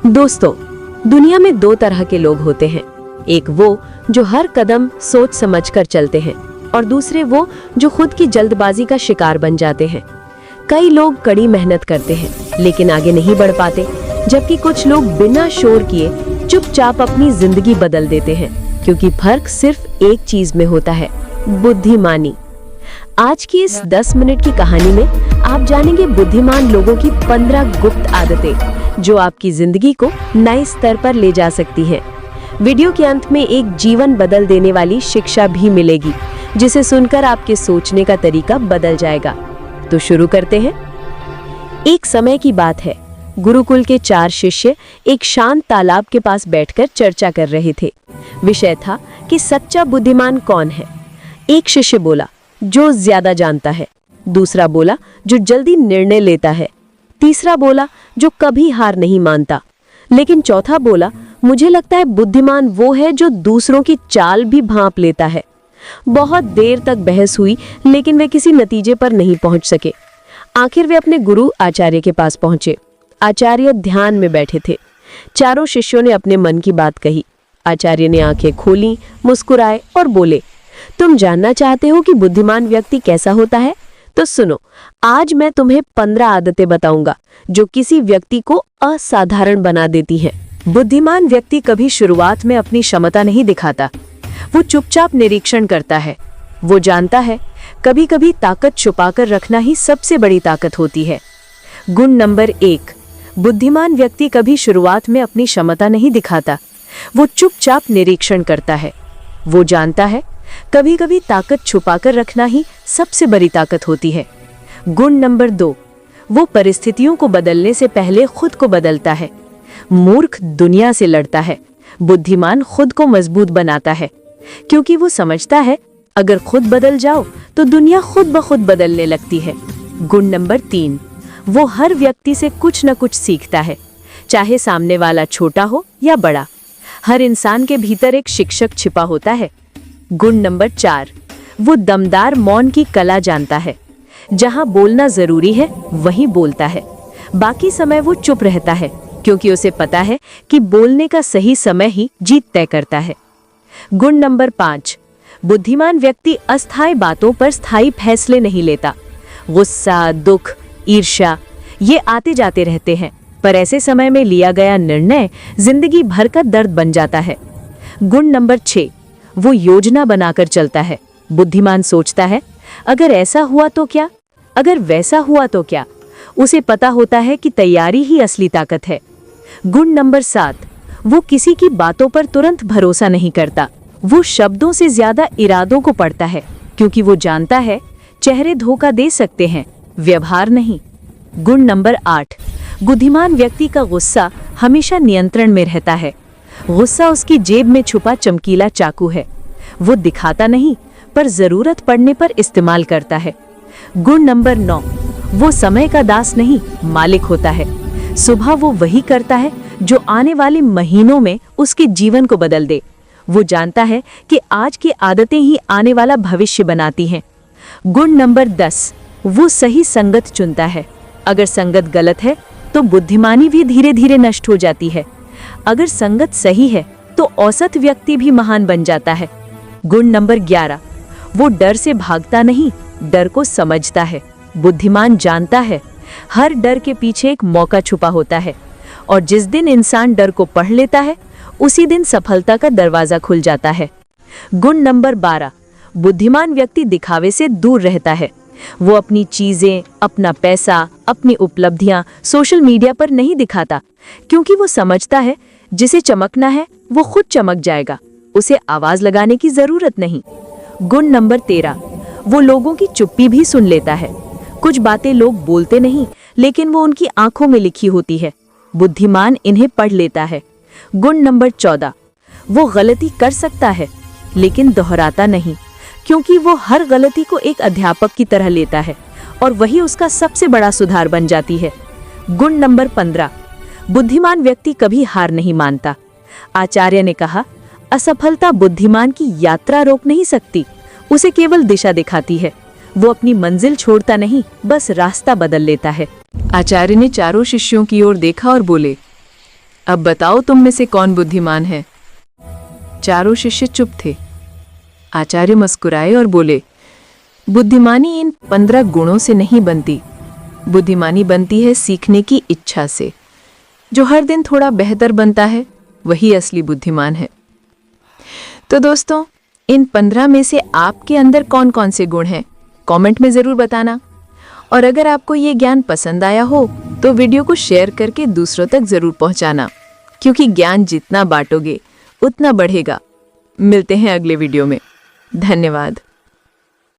दोस्तों, दुनिया में दो तरह के लोग होते हैं। एक वो जो हर कदम सोच समझकर चलते हैं और दूसरे वो जो खुद की जल्दबाजी का शिकार बन जाते हैं। कई लोग कड़ी मेहनत करते हैं लेकिन आगे नहीं बढ़ पाते, जबकि कुछ लोग बिना शोर किए चुपचाप अपनी जिंदगी बदल देते हैं, क्योंकि फर्क सिर्फ एक चीज में होता है, बुद्धिमानी। आज की इस 10 मिनट की कहानी में आप जानेंगे बुद्धिमान लोगों की 15 गुप्त आदतें जो आपकी जिंदगी को नए स्तर पर ले जा सकती हैं। वीडियो के अंत में एक जीवन बदल देने वाली शिक्षा भी मिलेगी, जिसे सुनकर आपके सोचने का तरीका बदल जाएगा। तो शुरू करते हैं। एक समय की बात है, गुरुकुल के 4 शिष्य एक शांत तालाब के पास बैठकर चर्चा कर रहे थे। विषय था कि सच्चा बुद्धिमान कौन है। एक शिष्य बोला, जो ज्यादा जानता है। दूसरा बोला, जो जल्दी निर्णय लेता है। तीसरा बोला, जो कभी हार नहीं मानता। लेकिन चौथा बोला, मुझे लगता है बुद्धिमान वो है जो दूसरों की चाल भी भांप लेता है। बहुत देर तक बहस हुई, लेकिन वे किसी नतीजे पर नहीं पहुंच सके। आखिर वे अपने गुरु आचार्य के पास पहुंचे। आचार्य ध्यान में बैठे थे। चारों शिष्यों ने अपने मन की बात कही। आचार्य ने आंखें खोली, मुस्कुराए और बोले, तुम जानना चाहते हो कि बुद्धिमान व्यक्ति कैसा होता है? तो सुनो, आज मैं तुम्हें 15 आदतें बताऊंगा जो किसी व्यक्ति को असाधारण बना देती हैं। बुद्धिमान व्यक्ति कभी शुरुआत में अपनी क्षमता नहीं दिखाता, वो चुपचाप निरीक्षण करता है। वो जानता है कभी कभी ताकत छुपाकर रखना ही सबसे बड़ी ताकत होती है। गुण नंबर 1, बुद्धिमान व्यक्ति कभी शुरुआत में अपनी क्षमता नहीं दिखाता, वो चुपचाप निरीक्षण करता है। वो जानता है कभी कभी ताकत छुपाकर रखना ही सबसे बड़ी ताकत होती है। गुण नंबर 2, वो परिस्थितियों को बदलने से पहले खुद को बदलता है। मूर्ख दुनिया से लड़ता है, बुद्धिमान खुद को मजबूत बनाता है, क्योंकि वो समझता है अगर खुद बदल जाओ तो दुनिया खुद ब खुद बदलने लगती है। गुण नंबर 3, वो हर व्यक्ति से कुछ न कुछ सीखता है, चाहे सामने वाला छोटा हो या बड़ा। हर इंसान के भीतर एक शिक्षक छिपा होता है। गुण नंबर 4, वो दमदार मौन की कला जानता है। जहां बोलना जरूरी है वहीं बोलता है, बाकी समय वो चुप रहता है, क्योंकि उसे पता है कि बोलने का सही समय ही जीत तय करता है। गुण नंबर 5, बुद्धिमान व्यक्ति अस्थायी बातों पर स्थायी फैसले नहीं लेता। गुस्सा, दुख, ईर्ष्या ये आते जाते रहते हैं, पर ऐसे समय में लिया गया निर्णय जिंदगी भर का दर्द बन जाता है। गुण नंबर 6, वो योजना बनाकर चलता है। बुद्धिमान सोचता है अगर ऐसा हुआ तो क्या, अगर वैसा हुआ तो क्या। उसे पता होता है कि तैयारी ही असली ताकत है। गुण नंबर 7, वो किसी की बातों पर तुरंत भरोसा नहीं करता। वो शब्दों से ज्यादा इरादों को पढ़ता है, क्योंकि वो जानता है चेहरे धोखा दे सकते हैं, व्यवहार नहीं। गुण नंबर 8, बुद्धिमान व्यक्ति का गुस्सा हमेशा नियंत्रण में रहता है। गुस्सा उसकी जेब में छुपा चमकीला चाकू है। वो दिखाता नहीं, पर जरूरत पड़ने पर इस्तेमाल करता है। गुण नंबर 9, वो समय का दास नहीं, मालिक होता है। सुबह वो वही करता है जो आने वाले महीनों में उसके जीवन को बदल दे। वो जानता है कि आज की आदतें ही आने वाला भविष्य बनाती हैं। गुण नंबर 10, वो सही संगत चुनता है। अगर संगत गलत है तो बुद्धिमानी भी धीरे धीरे नष्ट हो जाती है। अगर संगत सही है तो औसत व्यक्ति भी महान बन जाता है। गुण नंबर 11, वो डर से भागता नहीं, डर को समझता है। बुद्धिमान जानता है हर डर के पीछे एक मौका छुपा होता है, और जिस दिन इंसान डर को पढ़ लेता है उसी दिन सफलता का दरवाजा खुल जाता है। गुण नंबर 12, बुद्धिमान व्यक्ति दिखावे से दूर रहता है। वो अपनी चीजें, अपना पैसा, अपनी उपलब्धियां सोशल मीडिया पर नहीं दिखाता, क्योंकि वो समझता है जिसे चमकना है वो खुद चमक जाएगा, उसे आवाज लगाने की जरूरत नहीं। गुण नंबर 13, वो लोगों की चुप्पी भी सुन लेता है। कुछ बातें लोग बोलते नहीं, लेकिन वो उनकी आंखों में लिखी होती है। बुद्धिमान इन्हें पढ़ लेता है। गुण नंबर 14, वो गलती कर सकता है लेकिन दोहराता नहीं, क्योंकि वो हर गलती को एक अध्यापक की तरह लेता है, और वही उसका सबसे बड़ा सुधार बन जाती है। गुण नंबर 15, बुद्धिमान व्यक्ति कभी हार नहीं मानता। आचार्य ने कहा, असफलता बुद्धिमान की यात्रा रोक नहीं सकती, उसे केवल दिशा दिखाती है। वो अपनी मंजिल छोड़ता नहीं, बस रास्ता बदल लेता है। आचार्य ने चारों शिष्यों की ओर देखा और बोले, अब बताओ तुम में से कौन बुद्धिमान है। चारों शिष्य चुप थे। आचार्य मुस्कुराए और बोले, बुद्धिमानी इन 15 गुणों से नहीं बनती, बुद्धिमानी बनती है सीखने की इच्छा से। जो हर दिन थोड़ा बेहतर बनता है वही असली बुद्धिमान है। तो दोस्तों, इन 15 में से आपके अंदर कौन कौन से गुण हैं, कमेंट में ज़रूर बताना। और अगर आपको ये ज्ञान पसंद आया हो तो वीडियो को शेयर करके दूसरों तक ज़रूर पहुंचाना, क्योंकि ज्ञान जितना बांटोगे उतना बढ़ेगा। मिलते हैं अगले वीडियो में। धन्यवाद।